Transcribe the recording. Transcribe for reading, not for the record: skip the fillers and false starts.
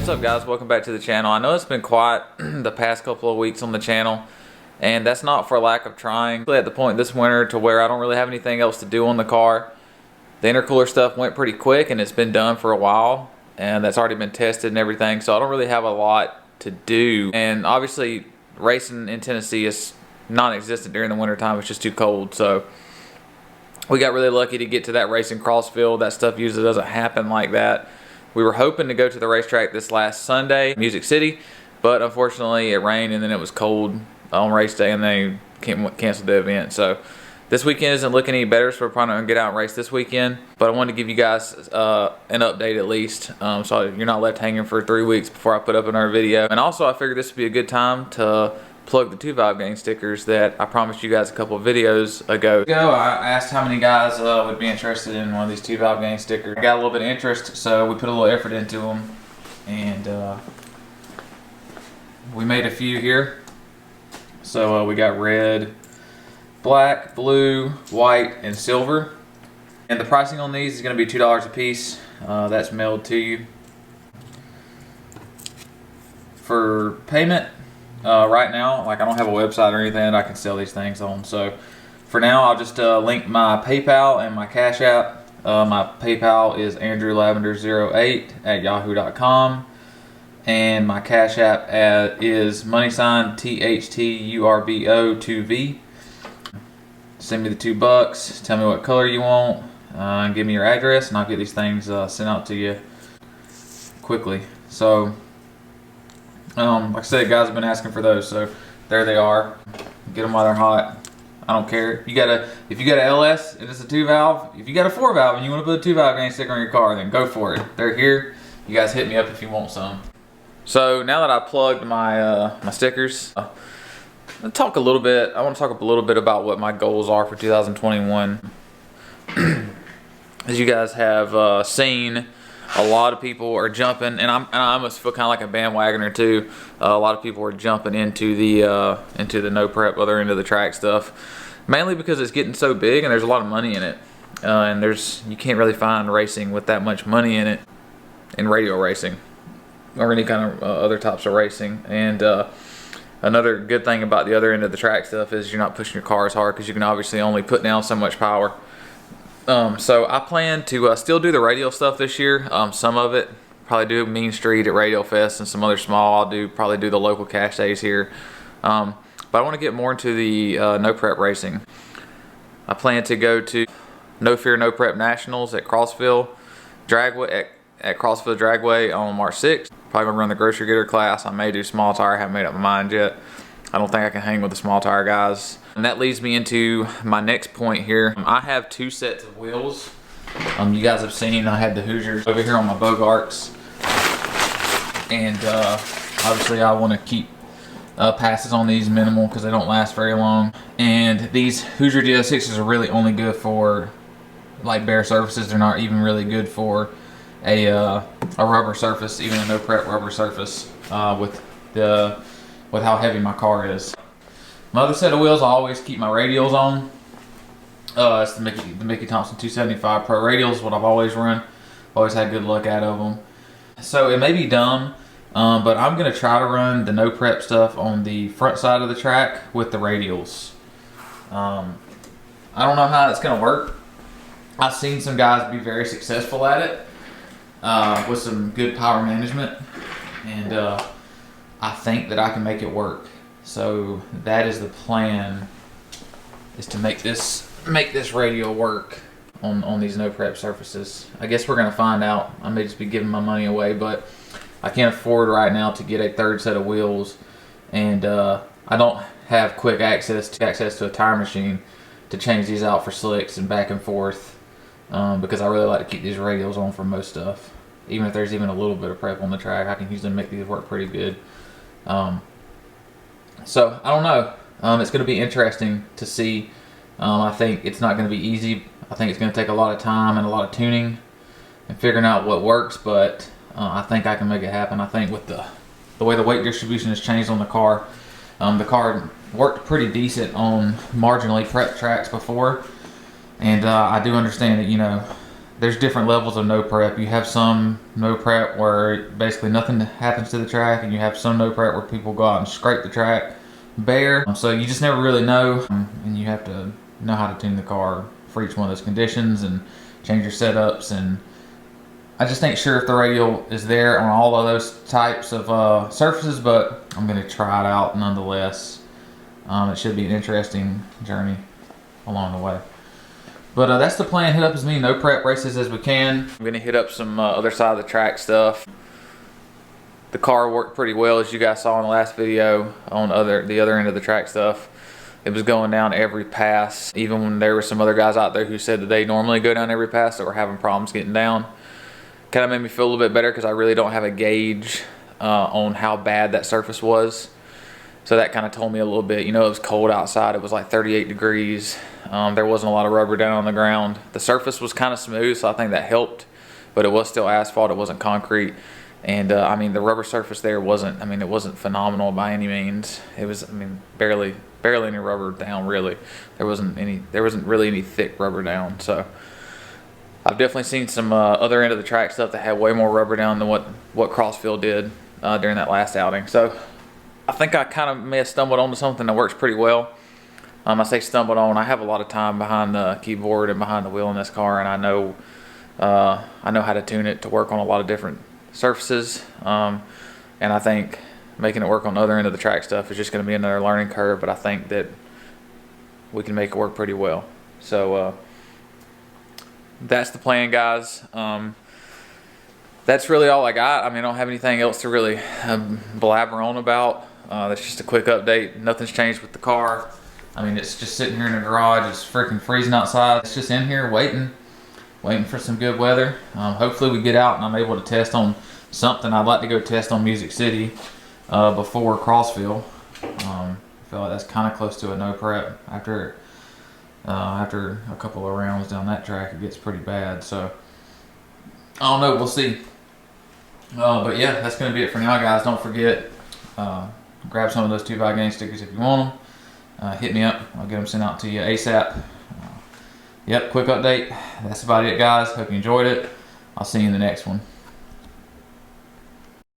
What's up guys, welcome back to the channel. I know it's been quiet the past couple of weeks on the channel, and that's not for lack of trying. At the point this winter to where I don't really have anything else to do on the car. The intercooler stuff went pretty quick and it's been done for a while, and that's already been tested and everything, so I don't really have a lot to do. And obviously racing in Tennessee is non-existent during the winter time. It's just too cold, so we got really lucky to get to that race in Crossville. That stuff usually doesn't happen like that. We were hoping to go to the racetrack this last Sunday, Music City, but unfortunately it rained and then it was cold on race day and they canceled the event. So this weekend isn't looking any better, so we're probably not going to get out and race this weekend. But I wanted to give you guys an update at least, so you're not left hanging for 3 weeks before I put up another video. And also I figured this would be a good time to plug the 2 Valve Gang stickers that I promised you guys a couple of videos ago. I asked how many guys would be interested in one of these 2 Valve Gang stickers. I got a little bit of interest, so we put a little effort into them, and we made a few here. So we got red, black, blue, white, and silver. And the pricing on these is going to be $2 a piece. That's mailed to you. For payment, right now, like I don't have a website or anything that I can sell these things on. So for now, I'll just link my PayPal and my Cash App. My PayPal is andrewlavender08@yahoo.com. And my Cash App is $THTURBO2V. Send me the $2. Tell me what color you want. And give me your address, and I'll get these things sent out to you quickly. So like I said, guys have been asking for those, so there they are. Get them while they're hot. I don't care. If you got a LS and it's a 2 valve, if you got a 4 valve and you want to put a 2 Valve Gang sticker on your car, then go for it. They're here. You guys hit me up if you want some. So now that I plugged my my stickers, I'll talk a little bit. I want to talk a little bit about what my goals are for 2021. As you guys have seen, a lot of people are jumping, and I almost feel kind of like a bandwagoner too. A lot of people are jumping into the no prep, other end of the track stuff, mainly because it's getting so big and there's a lot of money in it. And you can't really find racing with that much money in it, in radio racing or any kind of other types of racing. And another good thing about the other end of the track stuff is you're not pushing your car as hard because you can obviously only put down so much power. So I plan to still do the radial stuff this year. Some of it, probably do Mean Street at Radio Fest, and some other small. I'll probably do the local cash days here. But I want to get more into the no prep racing. I plan to go to No Fear No Prep Nationals at Crossville Dragway at Crossville Dragway on March 6th. Probably gonna run the grocery getter class. I may do small tire. I haven't made up my mind yet. I don't think I can hang with the small tire guys. And that leads me into my next point here. I have 2 sets of wheels. You guys have seen I had the Hoosiers over here on my Bogarts. And obviously I want to keep passes on these minimal because they don't last very long. And these Hoosier GS6s are really only good for like bare surfaces. They're not even really good for a rubber surface, even a no prep rubber surface with how heavy my car is. My other set of wheels, I always keep my radials on. It's the Mickey Thompson 275 Pro radials, what I've always run. Always had good luck out of them. So it may be dumb, but I'm going to try to run the no prep stuff on the front side of the track with the radials. I don't know how it's going to work. I've seen some guys be very successful at it with some good power management, and I think that I can make it work. So that is the plan, is to make this radial work on these no prep surfaces. I guess we're gonna find out. I may just be giving my money away, but I can't afford right now to get a 3rd set of wheels, and I don't have quick access to a tire machine to change these out for slicks and back and forth, because I really like to keep these radials on for most stuff. Even if there's even a little bit of prep on the track, I can usually make these work pretty good. So I don't know. It's going to be interesting to see. I think it's not going to be easy. I think it's going to take a lot of time and a lot of tuning and figuring out what works, but I think I can make it happen. I think with the way the weight distribution has changed on the car worked pretty decent on marginally prepped tracks before, and I do understand that there's different levels of no prep. You have some no prep where basically nothing happens to the track, and you have some no prep where people go out and scrape the track bare. So you just never really know, and you have to know how to tune the car for each one of those conditions and change your setups. And I just ain't sure if the radial is there on all of those types of surfaces, but I'm going to try it out nonetheless. It should be an interesting journey along the way. But that's the plan. Hit up as many no prep races as we can. I'm going to hit up some other side of the track stuff. The car worked pretty well, as you guys saw in the last video, on the other end of the track stuff. It was going down every pass, even when there were some other guys out there who said that they normally go down every pass that were having problems getting down. Kind of made me feel a little bit better because I really don't have a gauge on how bad that surface was. So that kind of told me a little bit. You know, it was cold outside. It was like 38 degrees. There wasn't a lot of rubber down on the ground. The surface was kind of smooth, so I think that helped. But it was still asphalt. It wasn't concrete. And I mean, the rubber surface there wasn't, I mean, it wasn't phenomenal by any means. It was, I mean, barely any rubber down, really. There wasn't really any thick rubber down. So I've definitely seen some other end of the track stuff that had way more rubber down than what Crossfield did during that last outing. So I think I kind of may have stumbled onto something that works pretty well. I say stumbled on. I have a lot of time behind the keyboard and behind the wheel in this car, and I know how to tune it to work on a lot of different surfaces. And I think making it work on the other end of the track stuff is just going to be another learning curve. But I think that we can make it work pretty well. So that's the plan, guys. That's really all I got. I mean, I don't have anything else to really blabber on about. That's just a quick update. Nothing's changed with the car. I mean, it's just sitting here in the garage. It's freaking freezing outside. It's just in here waiting for some good weather. Hopefully we get out and I'm able to test on something. I'd like to go test on Music City before Crossfield. I feel like that's kind of close to a no prep. After a couple of rounds down that track, it gets pretty bad. So I don't know. We'll see. But yeah, that's going to be it for now, guys. Don't forget, grab some of those 2x Gang stickers if you want them. Hit me up. I'll get them sent out to you ASAP. Yep, quick update. That's about it, guys. Hope you enjoyed it. I'll see you in the next one.